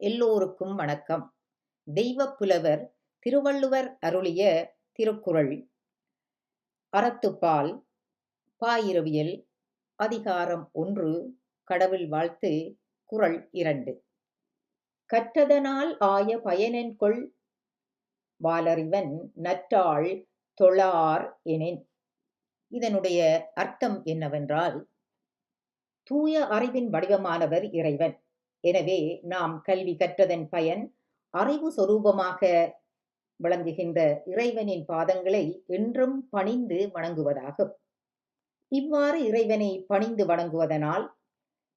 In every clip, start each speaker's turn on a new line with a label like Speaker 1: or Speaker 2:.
Speaker 1: எல்லோருக்கும் வணக்கம். தெய்வப் புலவர் திருவள்ளுவர் அருளிய திருக்குறள் அறத்துப்பால் பாயிரவியல் அதிகாரம் 1 கடவுள் வாழ்த்து குறள் 2 கற்றதனால் ஆய பயனென்கொல் வாலறிவன் நற்றாள் தொழார் எனின். இதனுடைய அர்த்தம் என்னவென்றால், தூய அறிவின் வடிவமானவர் இறைவன். எனவே நாம் கல்வி கற்றதன் பயன் அறிவு சொரூபமாக விளங்குகின்ற இறைவனின் பாதங்களை என்றும் பணிந்து வணங்குவதாகும். இவ்வாறு இறைவனை பணிந்து வணங்குவதனால்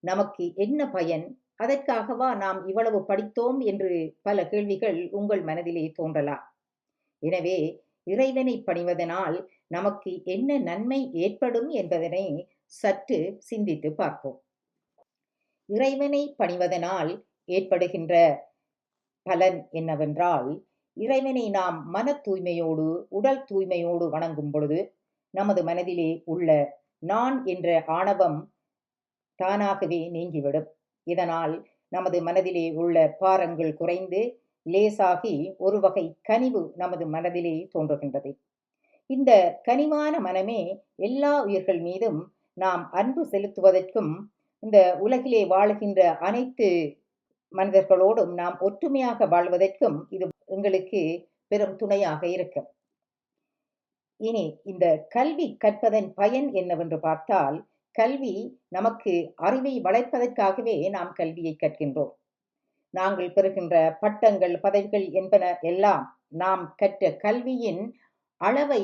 Speaker 1: நமக்கு என்ன பயன்? அதற்காகவா நாம் இவ்வளவு படித்தோம் என்று பல கேள்விகள் உங்கள் மனதிலே தோன்றலாம். எனவே இறைவனை பணிவதனால் நமக்கு என்ன நன்மை ஏற்படும் என்பதனை சற்று சிந்தித்து பார்ப்போம். இறைவனை பணிவதனால் ஏற்படுகின்ற பலன் என்னவென்றால், இறைவனை நாம் மன தூய்மையோடு உடல் தூய்மையோடு வணங்கும் பொழுது நமது மனதிலே உள்ள நான் என்ற ஆணவம் தானாகவே நீங்கிவிடும். இதனால் நமது மனதிலே உள்ள பாரங்கள் குறைந்து லேசாகி ஒரு வகை கனிவு நமது மனதிலே தோன்றுகின்றது. இந்த கனிவான மனமே எல்லா உயிர்கள் மீதும் நாம் அன்பு செலுத்துவதற்கும், இந்த உலகிலே வாழுகின்ற அனைத்து மனிதர்களோடும் நாம் ஒற்றுமையாக வாழ்வதற்கும் இது எங்களுக்கு பெரும் துணையாக இருக்கும். இனி இந்த கல்வி கற்பதன் பயன் என்னவென்று பார்த்தால், கல்வி நமக்கு அறிவை வளர்ப்பதற்காகவே நாம் கல்வியை கற்கின்றோம். நாங்கள் பெறுகின்ற பட்டங்கள் பதவிகள் என்பன எல்லாம் நாம் கற்ற கல்வியின் அளவை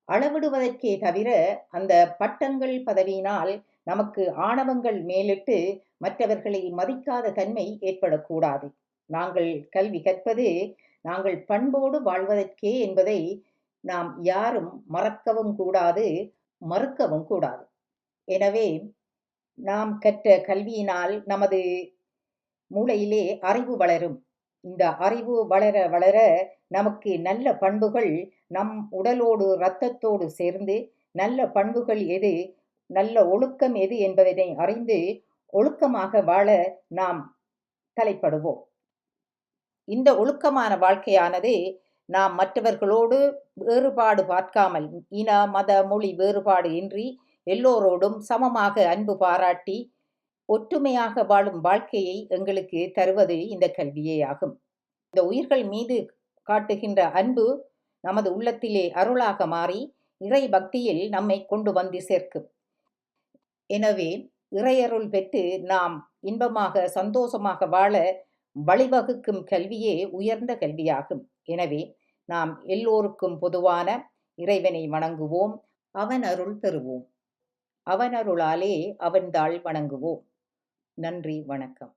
Speaker 1: அளவிடுவதற்கே தவிர, அந்த பட்டங்கள் பதவியினால் நமக்கு ஆணவங்கள் மேலிட்டு மற்றவர்களை மதிக்காத தன்மை ஏற்படக்கூடாது. நாங்கள் கல்வி கற்பது நாங்கள் பண்போடு வாழ்வதற்கே என்பதை நாம் யாரும் மறக்கவும் கூடாது, மறுக்கவும் கூடாது. எனவே நாம் கற்ற கல்வியினால் நமது மூளையிலே அறிவு வளரும். இந்த அறிவு வளர வளர நமக்கு நல்ல பண்புகள் நம் உடலோடு இரத்தத்தோடு சேர்ந்து, நல்ல பண்புகள் எது, நல்ல ஒழுக்கம் எது என்பதனை அறிந்து ஒழுக்கமாக வாழ நாம் தலைப்படுவோம். இந்த ஒழுக்கமான வாழ்க்கையானது நாம் மற்றவர்களோடு வேறுபாடு பார்க்காமல், இன மத மொழி வேறுபாடு இன்றி எல்லோரோடும் சமமாக அன்பு பாராட்டி ஒற்றுமையாக வாழும் வாழ்க்கையை எங்களுக்கு தருவது இந்த கல்வியே ஆகும். இந்த உயிர்கள் மீது காட்டுகின்ற அன்பு நமது உள்ளத்திலே அருளாக மாறி இறை பக்தியில் நம்மை கொண்டு வந்து சேர்க்கும். எனவே இறையருள் பெற்று நாம் இன்பமாக சந்தோஷமாக வாழ வழிவகுக்கும் கல்வியே உயர்ந்த கல்வியாகும். எனவே நாம் எல்லோருக்கும் பொதுவான இறைவனை வணங்குவோம், அவன் அருள் பெறுவோம். அவன் அருளாலே அவன் தாள் வணங்குவோம். நன்றி, வணக்கம்.